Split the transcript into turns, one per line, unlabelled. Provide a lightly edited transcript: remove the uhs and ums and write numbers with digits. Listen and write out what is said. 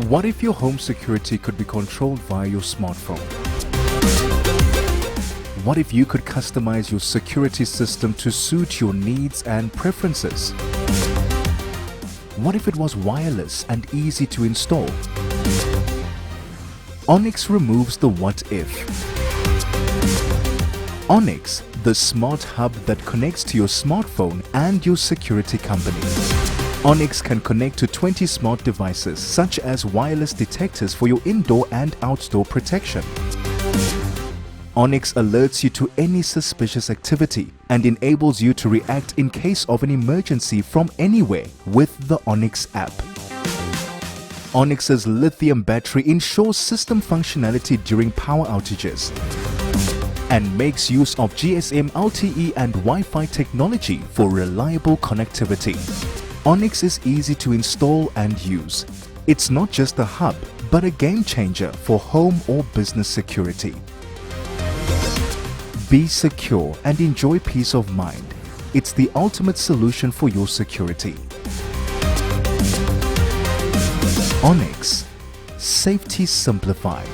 What if your home security could be controlled via your smartphone? What if you could customize your security system to suit your needs and preferences? What if it was wireless and easy to install? Onyyx removes the what if. Onyyx, the smart hub that connects to your smartphone and your security company. Onyyx can connect to 20 smart devices such as wireless detectors for your indoor and outdoor protection. Onyyx alerts you to any suspicious activity and enables you to react in case of an emergency from anywhere with the Onyyx app. Onnyx's lithium battery ensures system functionality during power outages and makes use of GSM LTE and Wi-Fi technology for reliable connectivity. Onyyx is easy to install and use. It's not just a hub, but a game changer for home or business security. Be secure and enjoy peace of mind. It's the ultimate solution for your security. Onyyx, safety simplified.